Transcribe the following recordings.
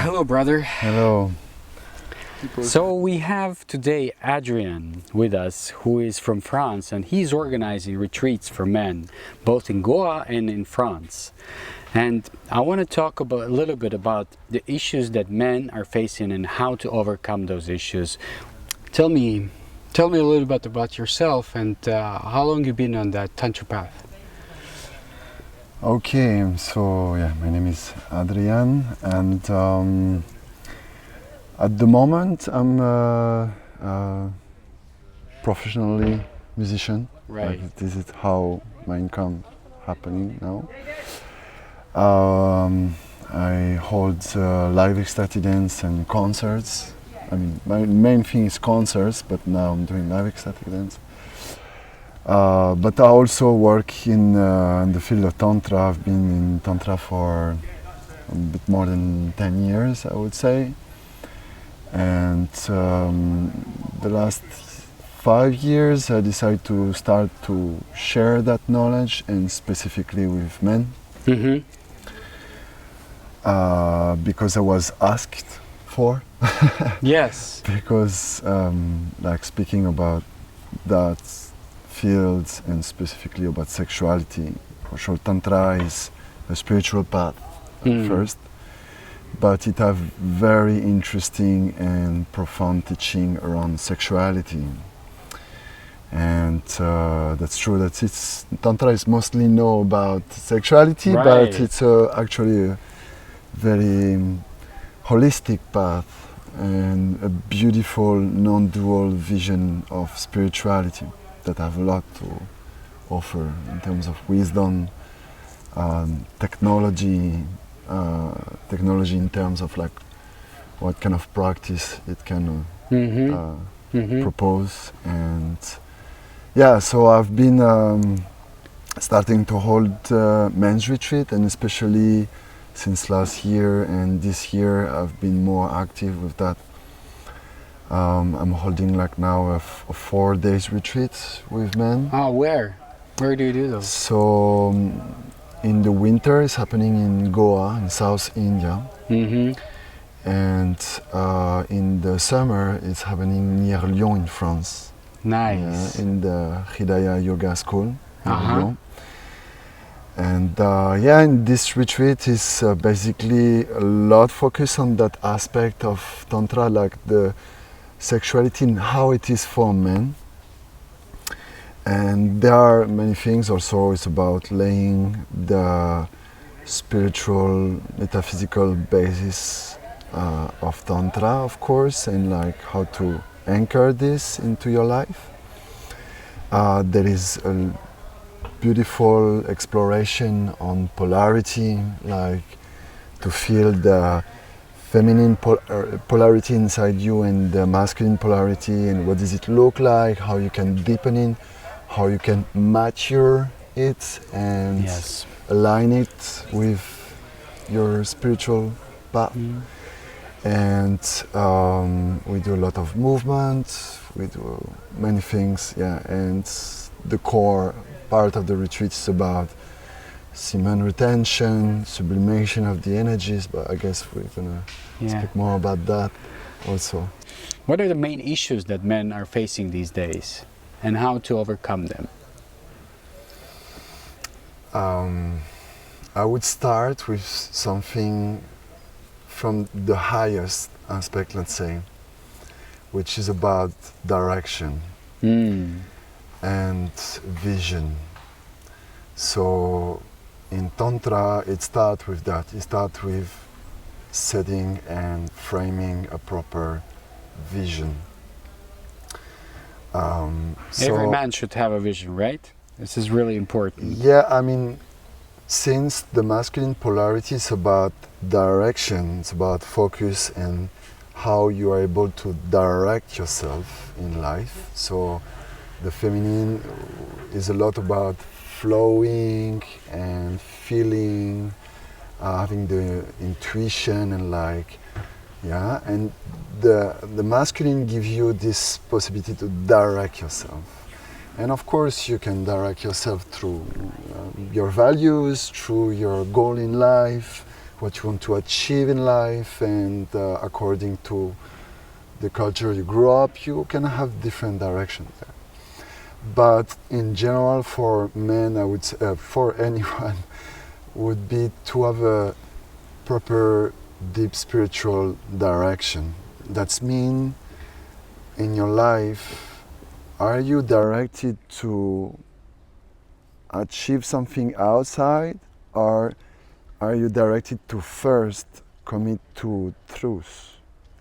Hello, brother. Hello. So we have today Adrian with us, who is from France, and he's organizing retreats for men, both in Goa and in France. And I want to talk a little bit about the issues that men are facing and how to overcome those issues. Tell me a little bit about yourself and how long you've been on that Tantra path. Okay, so my name is Adrian, and at the moment I'm a professionally musician. Right. Like, this is how my income happening now. I hold live ecstatic dance and concerts. I mean, my main thing is concerts, but now I'm doing live ecstatic dance. But I also work in the field of Tantra. I've been in Tantra for a bit more than 10 years, I would say. And the last 5 years I decided to start to share that knowledge, and specifically with men. Mm-hmm. Because I was asked for. Yes. Because like speaking about that field and specifically about sexuality, for sure Tantra is a spiritual path first, but it has very interesting and profound teaching around sexuality. And that's true that Tantra is mostly know about sexuality, Right. but it's actually a very holistic path and a beautiful non-dual vision of spirituality that have a lot to offer in terms of wisdom, technology in terms of like what kind of practice it can propose. And so I've been starting to hold men's retreat, and especially since last year and this year I've been more active with that. I'm holding like now a 4 days retreat with men. Oh, where do you do those? So in the winter it's happening in Goa in South India. Mm-hmm. And in the summer it's happening near Lyon in France. Nice. In the Hidaya Yoga School in Lyon. And in this retreat is basically a lot focus on that aspect of Tantra, like the sexuality and how it is for men. And there are many things also. It's about laying the spiritual, metaphysical basis of Tantra, of course, and like how to anchor this into your life. There is a beautiful exploration on polarity, like to feel the feminine polarity inside you and the masculine polarity, and what does it look like, how you can deepen it, how you can mature it and align it with your spiritual path. And we do a lot of movement, we do many things, and the core part of the retreat is about semen retention, sublimation of the energies, but I guess we're gonna speak more about that also. What are the main issues that men are facing these days and how to overcome them? I would start with something from the highest aspect, let's say, which is about direction and vision. So in Tantra it starts with that. It starts with setting and framing a proper vision. Every man should have a vision, right? This is really important. Yeah, I mean, since the masculine polarity is about direction, it's about focus and how you are able to direct yourself in life. So the feminine is a lot about flowing and feeling, having the intuition and and the masculine gives you this possibility to direct yourself. And of course you can direct yourself through your values, through your goal in life, what you want to achieve in life, and according to the culture you grew up, you can have different directions there. But in general, for men, I would say, for anyone, would be to have a proper deep spiritual direction. That's mean in your life, are you directed to achieve something outside, or are you directed to first commit to truth,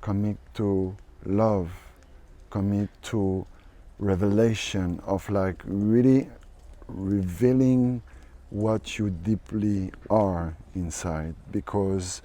commit to love, commit to revelation of like really revealing what you deeply are inside? Because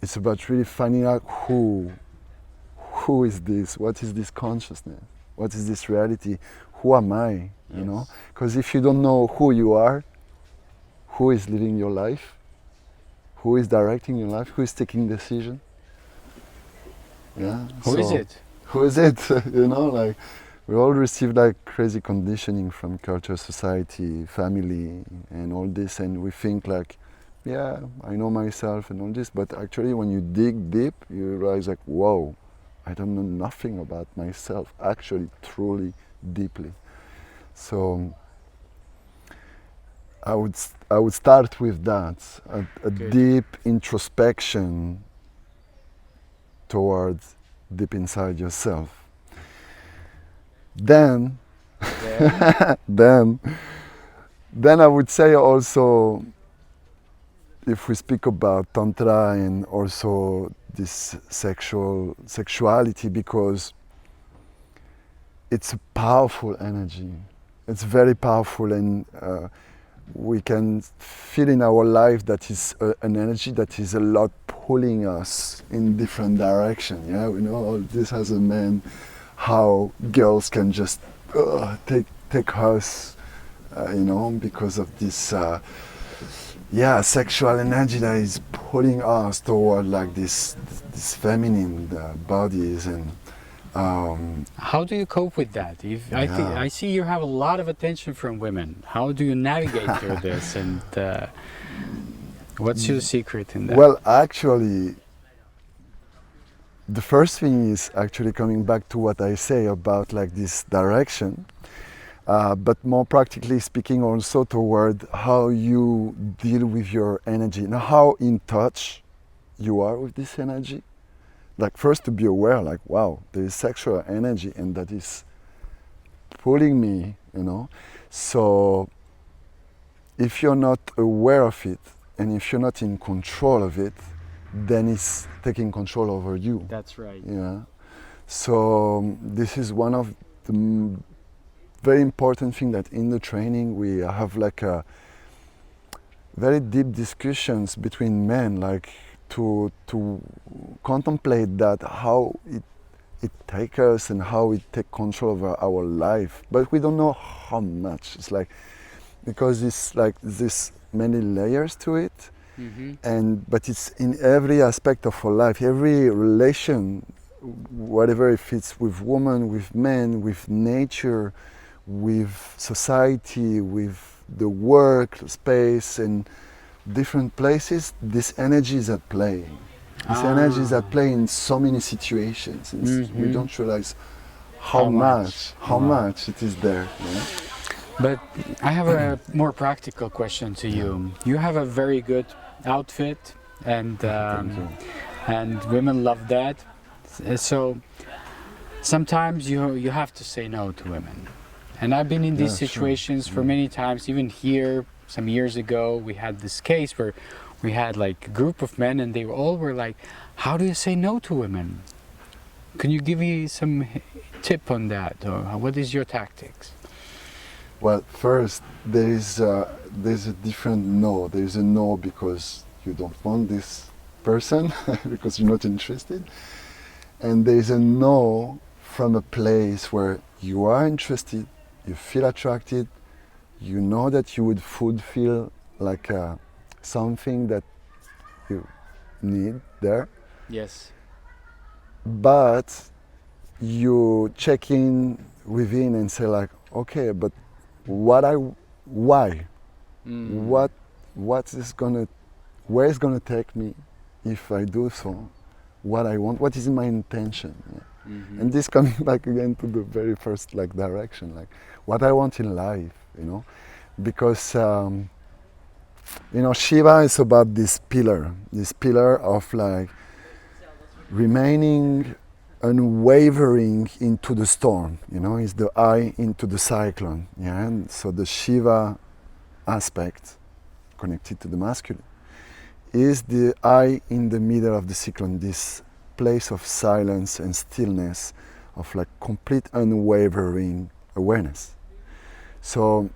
it's about really finding out who is this, what is this consciousness, what is this reality, who am I, you know? Because if you don't know who you are, who is living your life, who is directing your life, who is taking decision, yeah. Who is it? Who is it? You know, like we all receive like crazy conditioning from culture, society, family, and all this, and we think like, yeah, I know myself and all this, but actually when you dig deep, you realize like, whoa, I don't know nothing about myself, actually, truly, deeply. So I would start with that, a deep introspection towards deep inside yourself. Then, then I would say also, if we speak about Tantra and also this sexuality, because it's a powerful energy. It's very powerful, and we can feel in our life that is an energy that is a lot pulling us in different direction. Yeah, we know all this as a man, how girls can just take us, you know, because of this sexual energy that is pulling us toward like this feminine bodies. And how do you cope with that? I see you have a lot of attention from women. How do you navigate through this, and what's your secret in that? Well, actually, the first thing is actually coming back to what I say about like this direction, but more practically speaking also toward how you deal with your energy and how in touch you are with this energy. Like first to be aware, like, wow, there is sexual energy and that is pulling me, you know. So if you're not aware of it and if you're not in control of it, then it's taking control over you. That's right. Yeah. So this is one of the very important thing that in the training we have like a very deep discussions between men, like to contemplate that how it takes us and how it take control over our life, but we don't know how much. It's like because it's like this many layers to it. And but it's in every aspect of our life, every relation, whatever if it's with women, with men, with nature, with society, with the work space and different places, this energy is at play. This energy is at play in so many situations. We don't realize how much it is there. You know? But I have a more practical question to you. You have a very good outfit, and women love that. So sometimes you have to say no to women. And I've been in these situations for many times. Even here, some years ago, we had this case where we had like a group of men, and they all were like, "How do you say no to women? Can you give me some tip on that? Or what is your tactics?" Well, first there's a different no. There's a no because you don't want this person because you're not interested, and there's a no from a place where you are interested, you feel attracted, you know that you would fulfill like something that you need there. Yes. But you check in within and say like, okay, but why? What is gonna where it's going to take me if I do so, what I want, what is my intention. Yeah? Mm-hmm. And this coming back again to the very first like direction, like what I want in life, you know, because you know, Shiva is about this pillar of like remaining unwavering into the storm, you know, is the eye into the cyclone. Yeah, and so the Shiva aspect connected to the masculine is the eye in the middle of the cyclone, this place of silence and stillness, of like complete unwavering awareness. So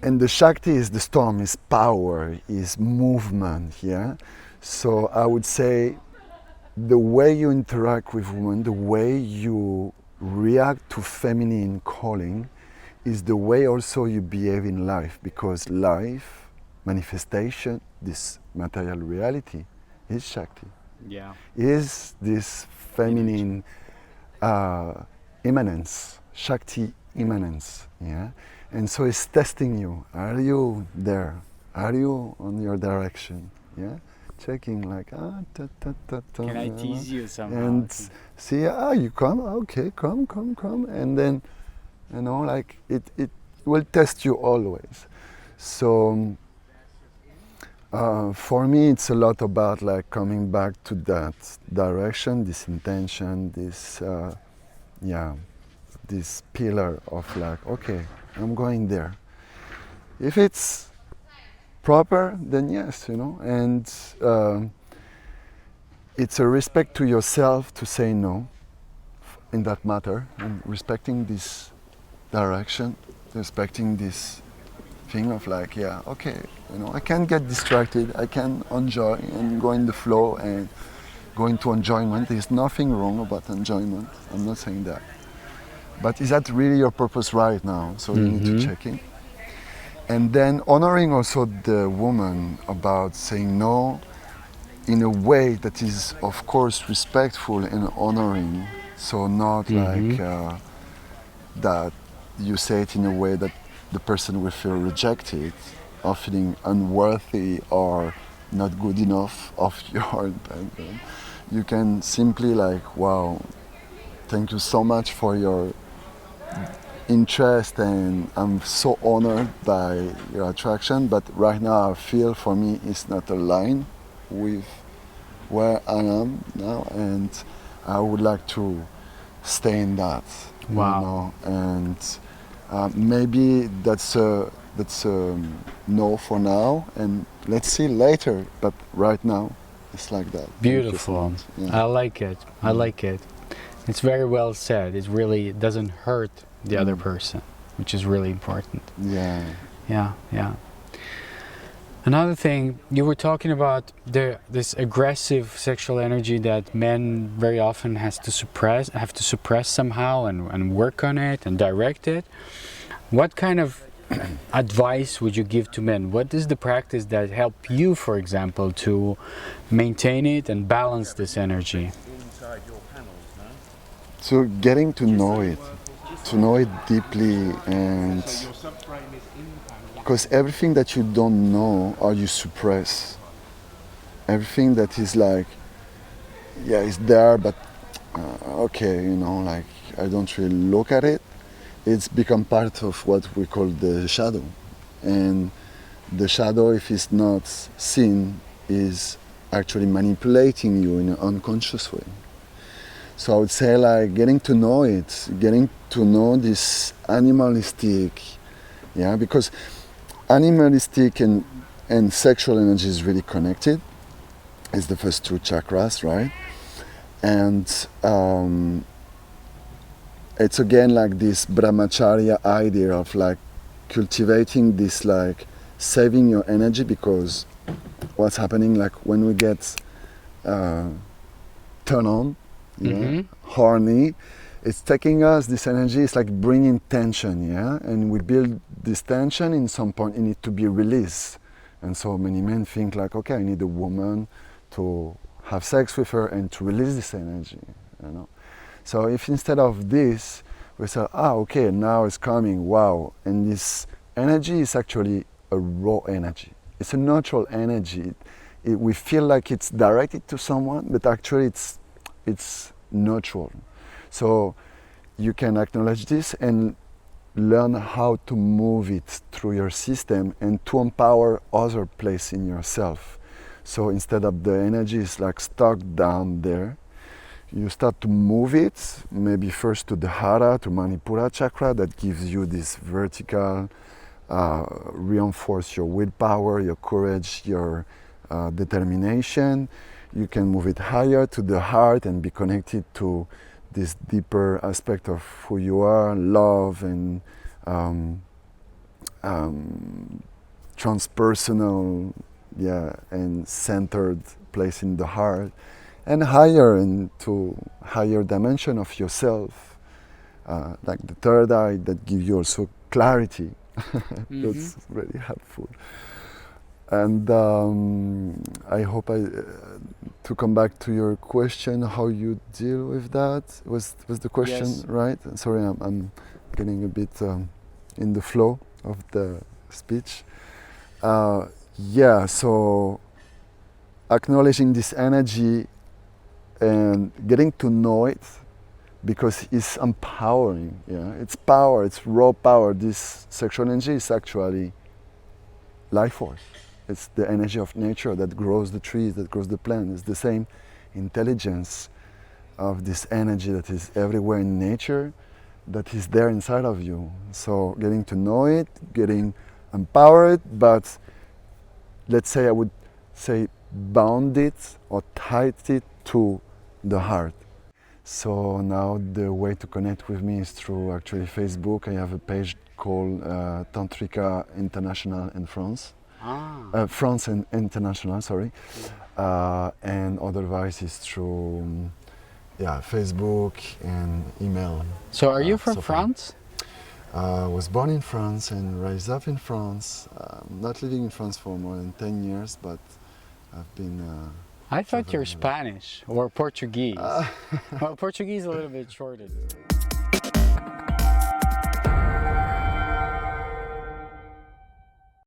and the Shakti is the storm, is power, is movement, yeah? So I would say the way you interact with women, the way you react to feminine calling is the way also you behave in life, because life, manifestation, this material reality is Shakti. Yeah. Is this feminine immanence, Shakti immanence, yeah? And so it's testing you. Are you there? Are you on your direction? Yeah, checking like Can I tease you somehow? And see, you come. Okay, come, and then, you know, like it will test you always. So for me, it's a lot about like coming back to that direction, this intention, this this pillar of like, okay, I'm going there. If it's proper, then yes, you know, and it's a respect to yourself to say no in that matter, and respecting this direction, respecting this thing of like, yeah, okay, you know, I can get distracted, I can enjoy and go in the flow and go into enjoyment. There's nothing wrong about enjoyment, I'm not saying that. But is that really your purpose right now? So you need to check in. And then honoring also the woman about saying no in a way that is, of course, respectful and honoring. So not like that you say it in a way that the person will feel rejected or feeling unworthy or not good enough of your intention. You can simply like, wow, thank you so much for your interest, and I'm so honored by your attraction, but right now I feel for me it's not aligned with where I am now, and I would like to stay in that. Wow. You know? And maybe that's a no for now, and let's see later, but right now it's like that. Beautiful. Yeah. I like it. I like it. It's very well said. It really doesn't hurt the other person, which is really important. Yeah. Yeah. Another thing, you were talking about this aggressive sexual energy that men very often have to suppress somehow and work on it and direct it. What kind of advice would you give to men? What is the practice that helped you, for example, to maintain it and balance this energy? So getting to know it deeply, and because everything that you don't know or you suppress, everything that is like, yeah, it's there, but okay, you know, like I don't really look at it, it's become part of what we call the shadow. And the shadow, if it's not seen, is actually manipulating you in an unconscious way. So I would say like getting to know it, getting to know this animalistic, yeah, because animalistic and sexual energy is really connected. It's the first two chakras, right? And it's again like this brahmacharya idea of like cultivating this, like saving your energy, because what's happening, like when we get turned on, horny, it's taking us this energy, it's like bringing tension, yeah, and we build this tension. In some point it needs to be released, and so many men think like, okay, I need a woman to have sex with her and to release this energy, you know. So if instead of this we say, okay, now it's coming, wow, and this energy is actually a raw energy, it's a neutral energy. We feel like it's directed to someone, but actually it's neutral. So you can acknowledge this and learn how to move it through your system and to empower other place in yourself. So instead of the energy is like stuck down there, you start to move it, maybe first to the Hara, to Manipura chakra, that gives you this vertical, reinforce your willpower, your courage, your determination. You can move it higher to the heart and be connected to this deeper aspect of who you are, love and transpersonal, and centered place in the heart, and higher into higher dimension of yourself, like the third eye that gives you also clarity. That's really helpful. And I hope to come back to your question, how you deal with that was the question, yes. Right? Sorry, I'm getting a bit in the flow of the speech. So acknowledging this energy and getting to know it, because it's empowering. It's power, it's raw power. This sexual energy is actually life force. It's the energy of nature that grows the trees, that grows the plant. It's the same intelligence of this energy that is everywhere in nature, that is there inside of you. So getting to know it, getting empowered, but let's say I would say bound it or tied it to the heart. So now the way to connect with me is through actually Facebook. I have a page called Tantrika International in France. France and International, sorry. And otherwise is through Facebook and email. So are you from France? I was born in France and raised up in France. Not living in France for more than 10 years, but I've been... I thought you were Spanish or Portuguese. Well, Portuguese a little bit shorter.